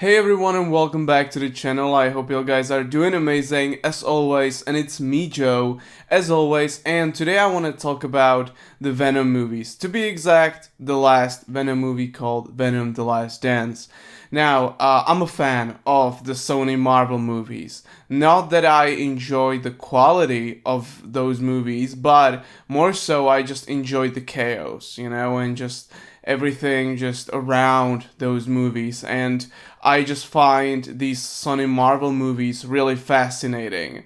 Hey everyone and welcome back to the channel. I hope you guys are doing amazing as always, and it's me Joe as always, and today I want to talk about the Venom movies. To be exact, the last Venom movie called Venom: The Last Dance. Now, I'm a fan of the Sony Marvel movies. Not that I enjoy the quality of those movies, but more so I just enjoy the chaos, and just everything just around those movies. And I just find these Sony Marvel movies really fascinating.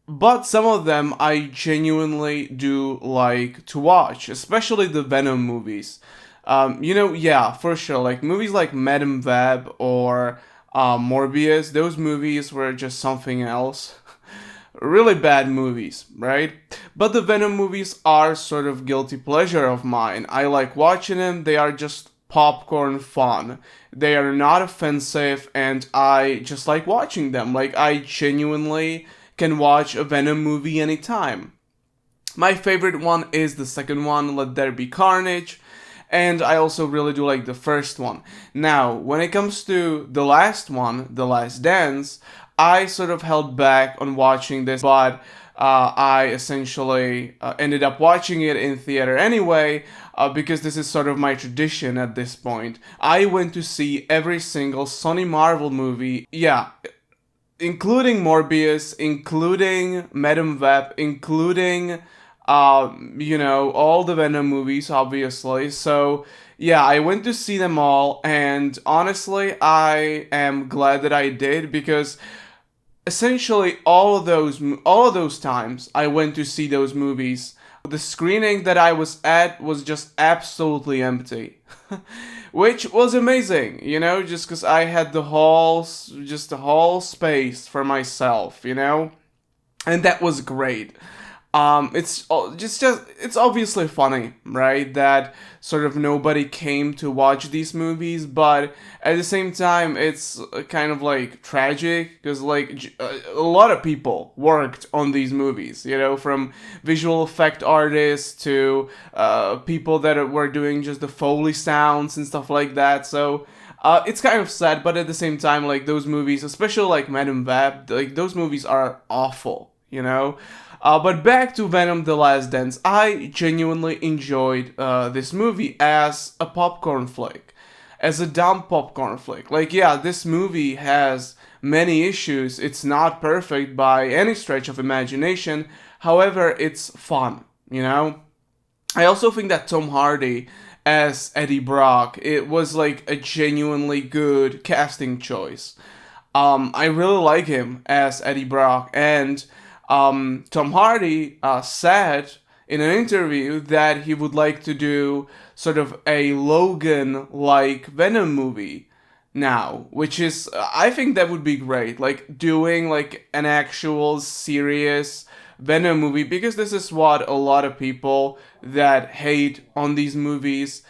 But some of them I genuinely do like to watch, especially the Venom movies. Yeah, for sure. Like movies like Madam Web or Morbius, those movies were just something else. Really bad movies, right? But the Venom movies are sort of guilty pleasure of mine. I like watching them. They are just popcorn fun. They are not offensive, and I just like watching them. Like I genuinely can watch a Venom movie anytime. My favorite one is the second one, Let There Be Carnage, and I also really do like the first one. Now, when it comes to the last one, The Last Dance, I sort of held back on watching this, but I essentially ended up watching it in theater anyway, because this is sort of my tradition at this point. I went to see every single Sony Marvel movie, yeah, including Morbius, including Madam Web, including all the Venom movies, obviously. So yeah, I went to see them all, and honestly, I am glad that I did because essentially all of those times I went to see those movies, the screening that I was at was just absolutely empty. Which was amazing, just because I had the whole space for myself, and that was great. It's obviously funny, right? That sort of nobody came to watch these movies, but at the same time, it's kind of like tragic because like a lot of people worked on these movies, from visual effect artists to people that were doing just the Foley sounds and stuff like that. So it's kind of sad, but at the same time, like those movies, especially like Madam Web, like those movies are awful, but back to Venom: The Last Dance, I genuinely enjoyed this movie as a popcorn flick, as a dumb popcorn flick. Like, yeah, this movie has many issues. It's not perfect by any stretch of imagination. However, it's fun, I also think that Tom Hardy as Eddie Brock, it was like a genuinely good casting choice. I really like him as Eddie Brock, and Tom Hardy said in an interview that he would like to do sort of a Logan like Venom movie now, which is, I think that would be great. Like doing like an actual serious Venom movie, because this is what a lot of people that hate on these movies.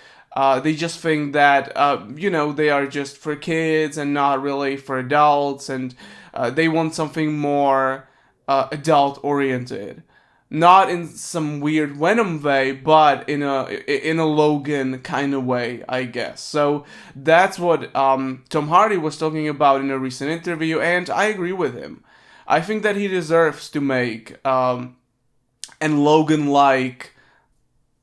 They just think that they are just for kids and not really for adults, and they want something more adult oriented, not in some weird Venom way, but in a Logan kind of way, I guess. So that's what Tom Hardy was talking about in a recent interview, and I agree with him. I think that he deserves to make an Logan like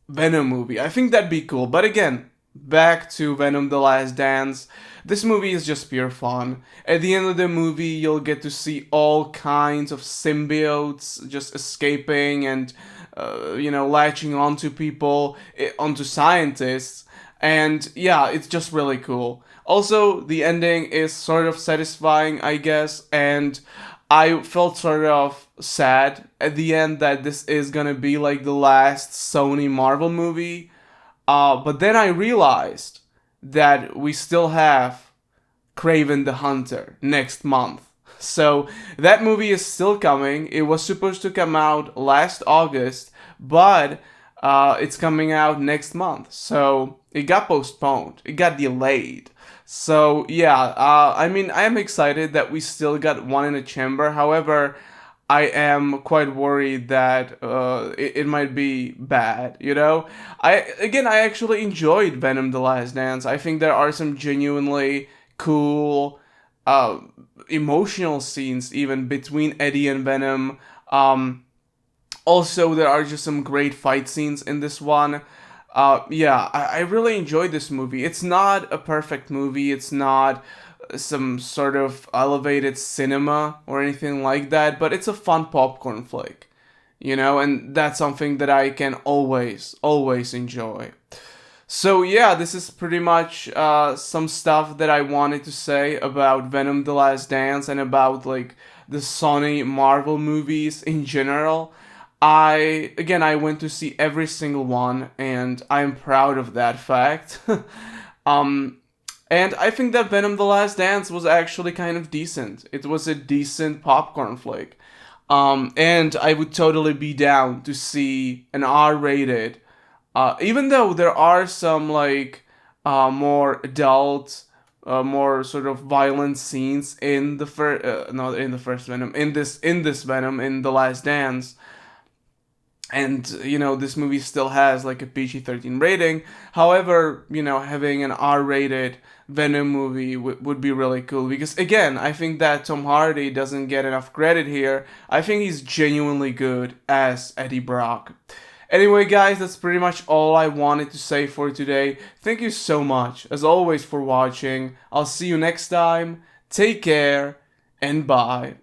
Venom movie. I think that'd be cool. But again, back to Venom: The Last Dance. This movie is just pure fun. At the end of the movie, you'll get to see all kinds of symbiotes just escaping and, latching onto people, onto scientists. And yeah, it's just really cool. Also, the ending is sort of satisfying, I guess, and I felt sort of sad at the end that this is gonna be like the last Sony Marvel movie. But then I realized that we still have Craven the Hunter next month. So that movie is still coming. It was supposed to come out last August, but it's coming out next month. So it got postponed. It got delayed. So yeah, I mean, I am excited that we still got one in the chamber. However, I am quite worried that it might be bad. I actually enjoyed Venom: The Last Dance. I think there are some genuinely cool uh, emotional scenes even between Eddie and Venom. Also, there are just some great fight scenes in this one. Yeah, I really enjoyed this movie. It's not a perfect movie. It's not some sort of elevated cinema or anything like that, but it's a fun popcorn flick, and that's something that I can always enjoy. So yeah, this is pretty much some stuff that I wanted to say about Venom: The Last Dance and about like the Sony Marvel movies in general. I went to see every single one, and I'm proud of that fact. um, and I think that Venom: The Last Dance was actually kind of decent. It was a decent popcorn flick. And I would totally be down to see an R-rated, even though there are some like more adult, more sort of violent scenes in the first, not in the first Venom, in this Venom in The Last Dance, and this movie still has like a PG-13 rating. However, having an R-rated Venom movie would be really cool, because again, I think that Tom Hardy doesn't get enough credit here. I think he's genuinely good as Eddie Brock. Anyway, guys, that's pretty much all I wanted to say for today. Thank you so much, as always, for watching. I'll see you next time. Take care, and bye.